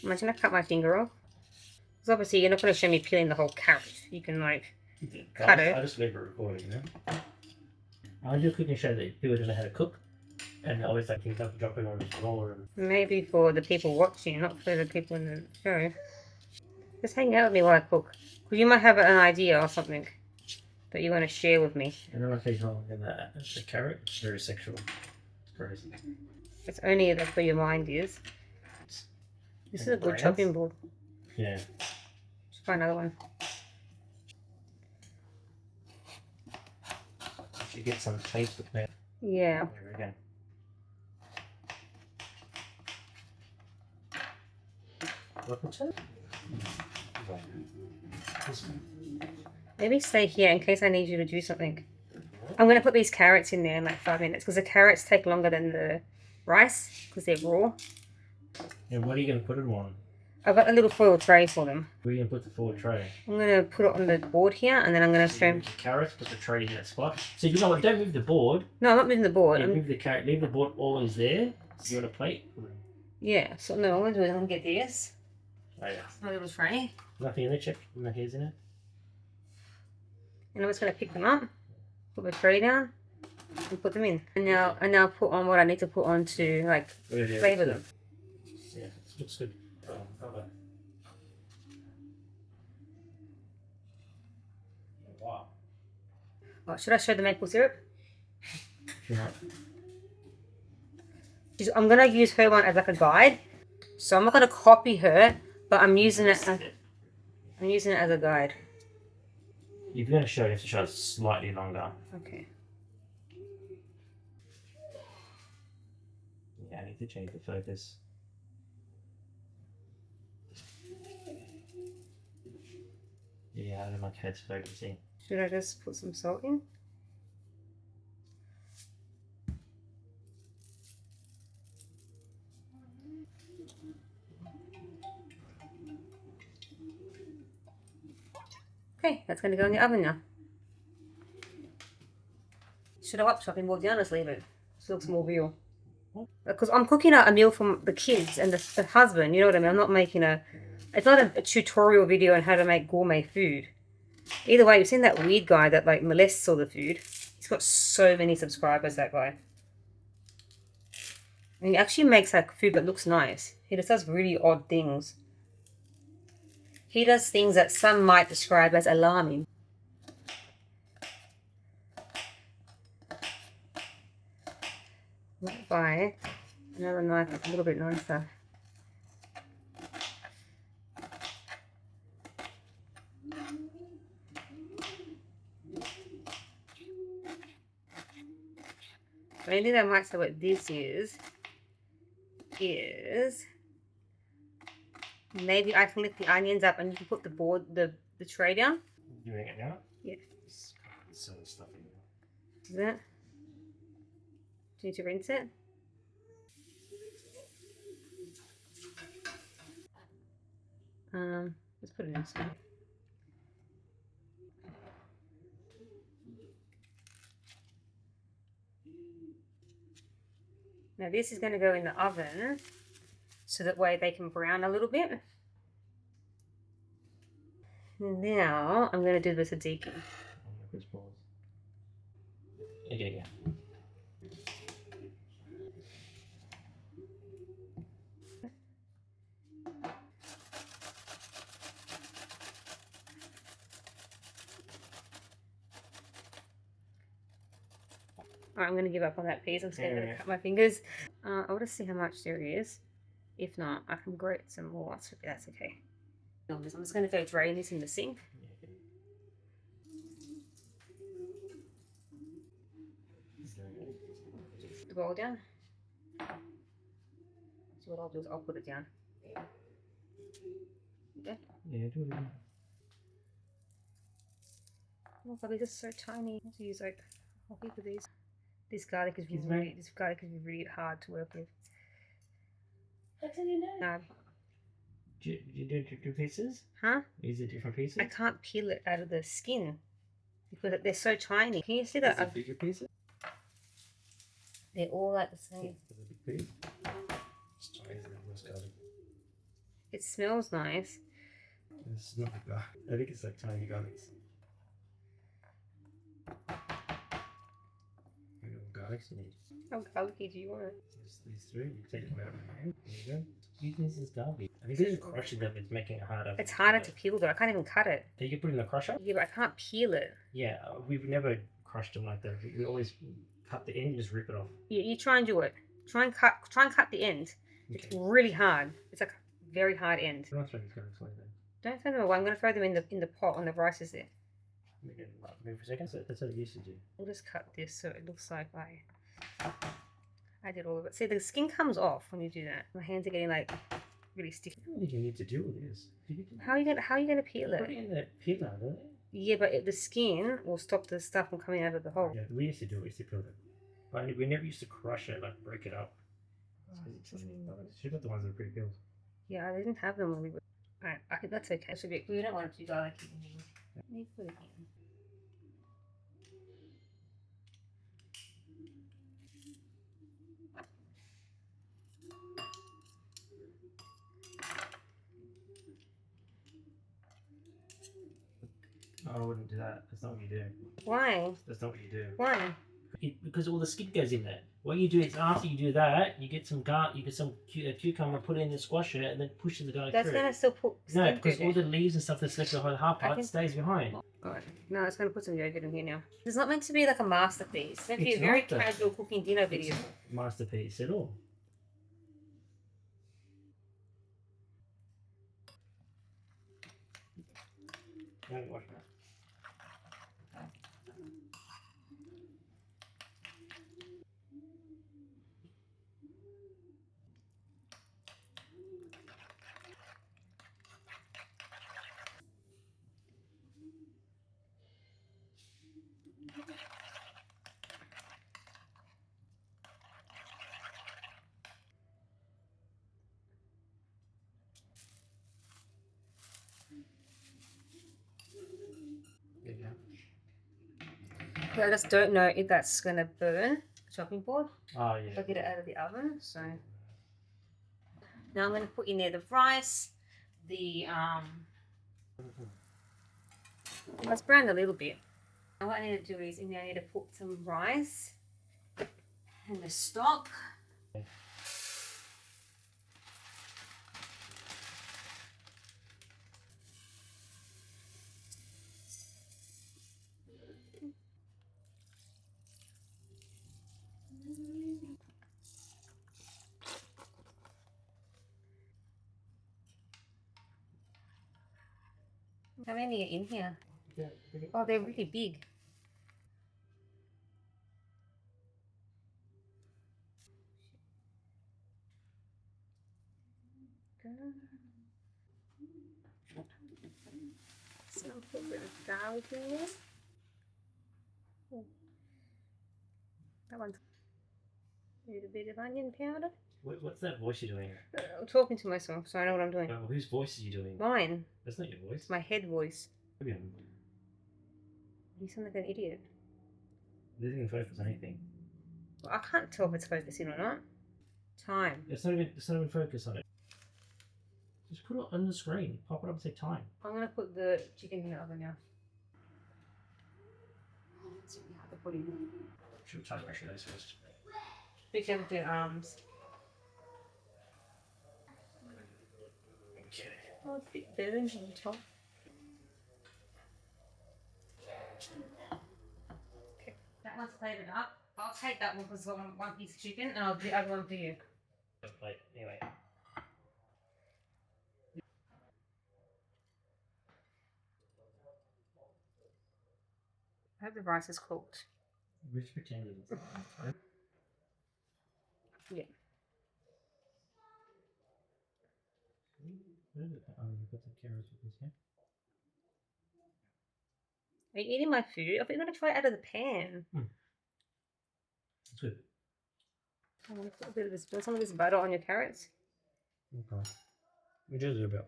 Imagine I cut my finger off. Because obviously you're not going to show me peeling the whole carrot. You can like cut it. I just leave it recording, you know? I do a cooking show that people don't know how to cook. And I always like things up, drop it on the floor. And... Maybe for the people watching, not for the people in the show. Just hang out with me while I cook. Because you might have an idea or something that you want to share with me. And then I think, oh, and the carrot, it's very sexual. It's crazy. It's only that's where your mind is. This is a good chopping board. Yeah. Let's try another one. You should get some taste with that. Yeah. There we go. Welcome to Maybe stay here in case I need you to do something. I'm going to put these carrots in there in like 5 minutes because the carrots take longer than the rice because they're raw. And what are you going to put them on? I've got a little foil tray for them. Where are you going to put the foil tray? I'm going to put it on the board here and then I'm going to So the carrots, put the tray in that spot. So you know what, don't move the board. No, I'm not moving the board. Yeah, move the carrot, leave the board always there. So you want a plate? Yeah, so no, I'm going to do is I'm going to get this. Oh yeah. My little tray. Nothing in there, check. No hairs in it. And I'm just going to pick them up, put my tray down, and put them in. And now put on what I need to put on to like flavour them. Yeah, it looks good. Wow. Oh, should I show the maple syrup? Yeah. I'm going to use her one as like a guide. So I'm not going to copy her, but I'm using it as a guide. If you're going to show, you have to show it slightly longer. Okay. Yeah, I need to change the focus. Yeah, I don't like head's focusing. Should I just put some salt in? Okay, that's going to go in the oven now. Should I wipe chopping board down or just leave it? It looks more real. Because I'm cooking a meal for the kids and the husband, you know what I mean? I'm not making it's not a tutorial video on how to make gourmet food. Either way, you've seen that weird guy that like molests all the food. He's got so many subscribers, that guy. And he actually makes like food that looks nice. He just does really odd things. He does things that some might describe as alarming. Might buy another knife that's a little bit nicer. The only thing I might say what this is maybe I can lift the onions up and you can put the tray down. You doing it now? Yeah. So stuff in there. Is that? Do you need to rinse it? Let's put it in some. Now this is going to go in the oven so that way they can brown a little bit. Now I'm going to do the tzatziki. Okay. Alright, I'm going to give up on that piece. I'm just going to cut my fingers. I want to see how much there is. If not, I can grate some more. That's okay. I'm just going to go drain this in the sink. The bowl down. So what I'll do is I'll put it down. Okay? Yeah, do it. Oh, but they're just so tiny. I have to use like a whole heap of these. This garlic is really hard to work with. What's in your nose? No. Do you do two pieces? Huh? Is it different pieces? I can't peel it out of the skin because they're so tiny. Can you see that? Is it bigger pieces? They're all like the same. It smells nice. It's not a garlic. I think it's like tiny garlics. How many garlics you need? How garlicky do you want it? Just these three. You take them out of my hand. There you go. You think this is garlic? I think this is crushing them. It's making it harder. It's harder to peel though. I can't even cut it. You can put it in the crusher? Yeah, but I can't peel it. Yeah, we've never crushed them like that. We always cut the end and just rip it off. You try and do it. Try and cut the end. It's Okay. really hard. It's like a very hard end. I'm not throwing these garlics away then. Don't throw them away. I'm going to throw them in the pot on the rice is there. Maybe for a second. That's what I used to do. We'll just cut this so it looks like I did all of it. See, the skin comes off when you do that. My hands are getting like really sticky. I don't think you need to do all this. How are you gonna peel Put it it? in the peeler, don't it? Yeah, but the skin will stop the stuff from coming out of the hole. Yeah, we used to do it. We used to peel it. But we never used to crush it, like break it up. She got the ones that are pre-peeled. Yeah, I didn't have them when we were. Alright, I think that's okay. Should be. We don't want to do garlic anymore. Let me put it in. I wouldn't do that. That's not what you do. Why? That's not what you do. Why? Because all the skin goes in there. What you do is after you do that, you get some cucumber, put it in and squash it, and then push the garlic That's through. gonna still put. No, because all the leaves and stuff that's left behind the hard part stays behind. Alright, no, it's gonna put some yogurt in here now. It's not meant to be like a masterpiece. It's meant to be It's a very not, though. casual cooking dinner video. Masterpiece at all. No, wash that. There you go. I just don't know if that's gonna burn the chopping board. Oh If I yeah. get it out of the oven, so now I'm gonna put in there the rice, the it's browned a little bit. Now what I need to do is in there I need to put some rice and the stock. How many are in here? Yeah. Oh, they're really big. So I'll put a bit of garlic in there. Oh. That one's need a bit of onion powder. What's that voice you're doing? I'm talking to myself, so I know what I'm doing. Well, whose voice are you doing? Mine. That's not your voice. It's my head voice. Maybe You sound like an idiot. It doesn't even focus on anything. Well, I can't tell if it's focusing or not. Time. It's not even focus on it. Just put it on the screen. Pop it up and say time. I'm gonna put the chicken in the oven now. Let's see how to put it in. Should we try to wash those first? Be careful with your arms. Okay. Oh, it's a bit burnt on the top. Okay, that one's flavoured up. I'll take that one because I want one piece of chicken, and I'll do the other one for you. Like, anyway. I hope the rice is cooked. We're just pretending. Yeah. Where did that? Oh, you've got the carrots with this, yeah? Are you eating my food? I think I'm gonna try it out of the pan. That's good. I'm gonna put a bit of this, some of this butter on your carrots. Okay. We just do about